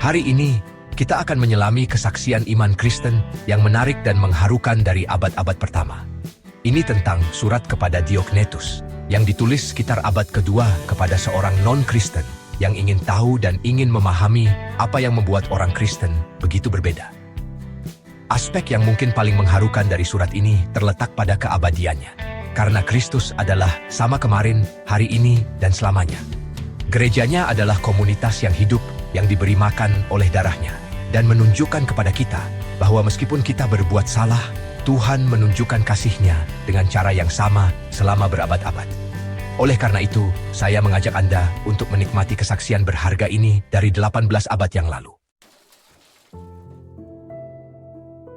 Hari ini, kita akan menyelami kesaksian iman Kristen yang menarik dan mengharukan dari abad-abad pertama. Ini tentang surat kepada Diognetus, yang ditulis sekitar abad kedua kepada seorang non-Kristen yang ingin tahu dan ingin memahami apa yang membuat orang Kristen begitu berbeda. Aspek yang mungkin paling mengharukan dari surat ini terletak pada keabadiannya, karena Kristus adalah sama kemarin, hari ini, dan selamanya. Gerejanya adalah komunitas yang hidup, yang diberi makan oleh darahnya, dan menunjukkan kepada kita bahwa meskipun kita berbuat salah, Tuhan menunjukkan kasih-Nya dengan cara yang sama selama berabad-abad. Oleh karena itu, saya mengajak Anda untuk menikmati kesaksian berharga ini dari 18 abad yang lalu.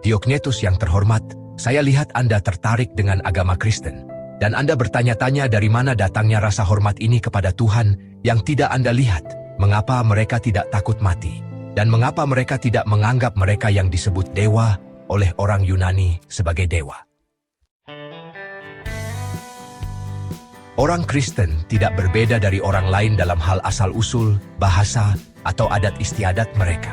Diognetus yang terhormat, saya lihat Anda tertarik dengan agama Kristen, dan Anda bertanya-tanya dari mana datangnya rasa hormat ini kepada Tuhan yang tidak Anda lihat. Mengapa mereka tidak takut mati? Dan mengapa mereka tidak menganggap mereka yang disebut dewa oleh orang Yunani sebagai dewa? Orang Kristen tidak berbeda dari orang lain dalam hal asal-usul, bahasa, atau adat istiadat mereka.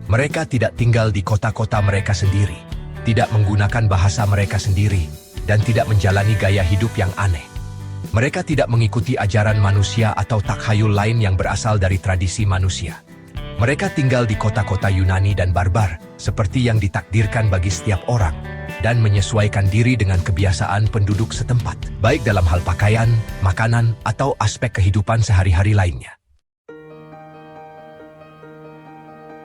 Mereka tidak tinggal di kota-kota mereka sendiri, tidak menggunakan bahasa mereka sendiri, dan tidak menjalani gaya hidup yang aneh. Mereka tidak mengikuti ajaran manusia atau takhayul lain yang berasal dari tradisi manusia. Mereka tinggal di kota-kota Yunani dan barbar, seperti yang ditakdirkan bagi setiap orang, dan menyesuaikan diri dengan kebiasaan penduduk setempat, baik dalam hal pakaian, makanan, atau aspek kehidupan sehari-hari lainnya.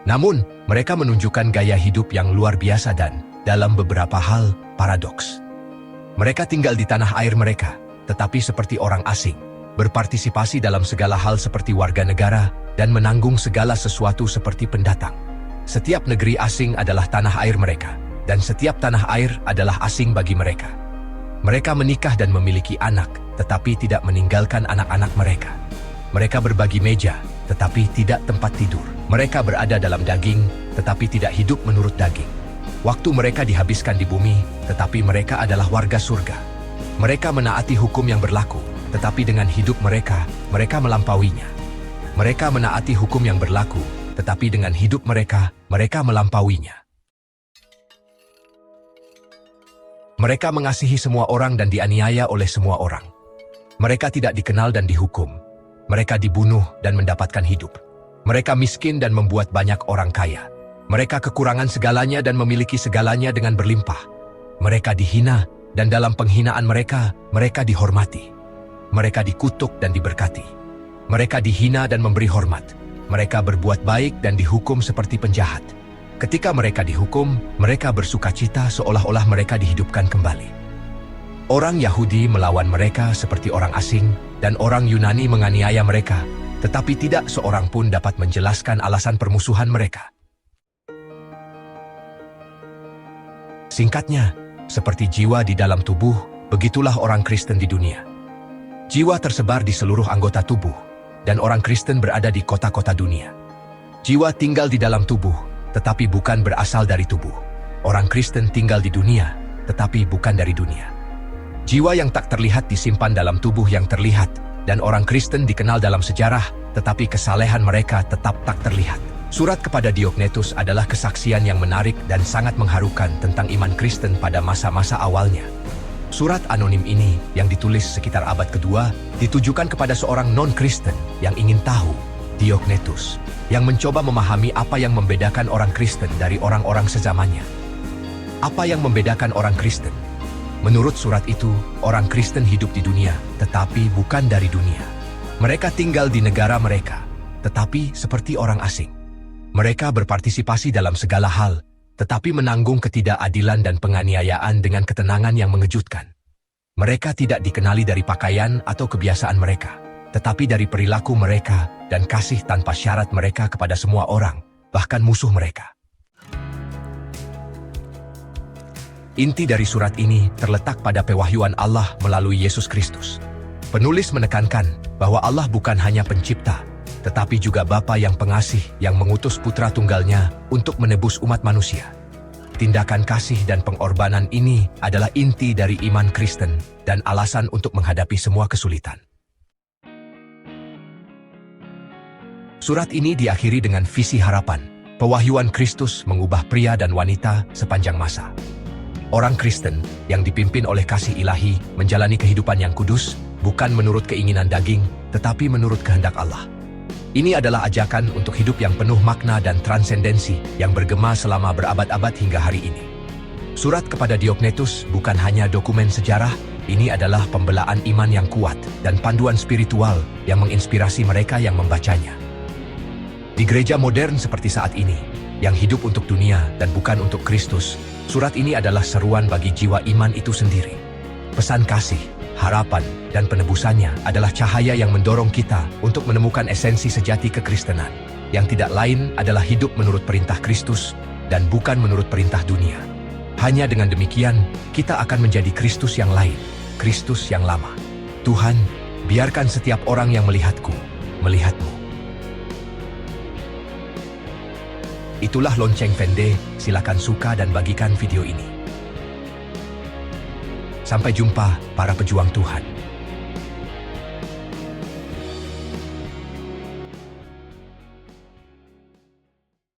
Namun, mereka menunjukkan gaya hidup yang luar biasa dan, dalam beberapa hal, paradoks. Mereka tinggal di tanah air mereka, tetapi seperti orang asing, berpartisipasi dalam segala hal seperti warga negara, dan menanggung segala sesuatu seperti pendatang. Setiap negeri asing adalah tanah air mereka, dan setiap tanah air adalah asing bagi mereka. Mereka menikah dan memiliki anak, tetapi tidak meninggalkan anak-anak mereka. Mereka berbagi meja, tetapi tidak tempat tidur. Mereka berada dalam daging, tetapi tidak hidup menurut daging. Waktu mereka dihabiskan di bumi, tetapi mereka adalah warga surga. Mereka menaati hukum yang berlaku, tetapi dengan hidup mereka, mereka melampauinya. Mereka menaati hukum yang berlaku, tetapi dengan hidup mereka, mereka melampauinya. Mereka mengasihi semua orang dan dianiaya oleh semua orang. Mereka tidak dikenal dan dihukum. Mereka dibunuh dan mendapatkan hidup. Mereka miskin dan membuat banyak orang kaya. Mereka kekurangan segalanya dan memiliki segalanya dengan berlimpah. Mereka dihina, dan dalam penghinaan mereka, mereka dihormati. Mereka dikutuk dan diberkati. Mereka dihina dan memberi hormat. Mereka berbuat baik dan dihukum seperti penjahat. Ketika mereka dihukum, mereka bersukacita seolah-olah mereka dihidupkan kembali. Orang Yahudi melawan mereka seperti orang asing, dan orang Yunani menganiaya mereka, tetapi tidak seorang pun dapat menjelaskan alasan permusuhan mereka. Singkatnya, seperti jiwa di dalam tubuh, begitulah orang Kristen di dunia. Jiwa tersebar di seluruh anggota tubuh, dan orang Kristen berada di kota-kota dunia. Jiwa tinggal di dalam tubuh, tetapi bukan berasal dari tubuh. Orang Kristen tinggal di dunia, tetapi bukan dari dunia. Jiwa yang tak terlihat disimpan dalam tubuh yang terlihat, dan orang Kristen dikenal dalam sejarah, tetapi kesalehan mereka tetap tak terlihat. Surat kepada Diognetus adalah kesaksian yang menarik dan sangat mengharukan tentang iman Kristen pada masa-masa awalnya. Surat anonim ini, yang ditulis sekitar abad kedua, ditujukan kepada seorang non-Kristen yang ingin tahu, Diognetus, yang mencoba memahami apa yang membedakan orang Kristen dari orang-orang sezamannya. Apa yang membedakan orang Kristen? Menurut surat itu, orang Kristen hidup di dunia, tetapi bukan dari dunia. Mereka tinggal di negara mereka, tetapi seperti orang asing. Mereka berpartisipasi dalam segala hal, tetapi menanggung ketidakadilan dan penganiayaan dengan ketenangan yang mengejutkan. Mereka tidak dikenali dari pakaian atau kebiasaan mereka, tetapi dari perilaku mereka dan kasih tanpa syarat mereka kepada semua orang, bahkan musuh mereka. Inti dari surat ini terletak pada pewahyuan Allah melalui Yesus Kristus. Penulis menekankan bahwa Allah bukan hanya pencipta, tetapi juga Bapa yang pengasih yang mengutus Putra Tunggalnya untuk menebus umat manusia. Tindakan kasih dan pengorbanan ini adalah inti dari iman Kristen dan alasan untuk menghadapi semua kesulitan. Surat ini diakhiri dengan visi harapan. Pewahyuan Kristus mengubah pria dan wanita sepanjang masa. Orang Kristen yang dipimpin oleh kasih ilahi menjalani kehidupan yang kudus, bukan menurut keinginan daging, tetapi menurut kehendak Allah. Ini adalah ajakan untuk hidup yang penuh makna dan transendensi yang bergema selama berabad-abad hingga hari ini. Surat kepada Diognetus bukan hanya dokumen sejarah, ini adalah pembelaan iman yang kuat dan panduan spiritual yang menginspirasi mereka yang membacanya. Di gereja modern seperti saat ini, yang hidup untuk dunia dan bukan untuk Kristus, surat ini adalah seruan bagi jiwa iman itu sendiri. Pesan kasih, harapan, dan penebusannya adalah cahaya yang mendorong kita untuk menemukan esensi sejati kekristenan, yang tidak lain adalah hidup menurut perintah Kristus dan bukan menurut perintah dunia. Hanya dengan demikian, kita akan menjadi Kristus yang lain, Kristus yang lama. Tuhan, biarkan setiap orang yang melihatku, melihatmu. Itulah Lonceng Vende, silakan suka dan bagikan video ini. Sampai jumpa, para pejuang Tuhan.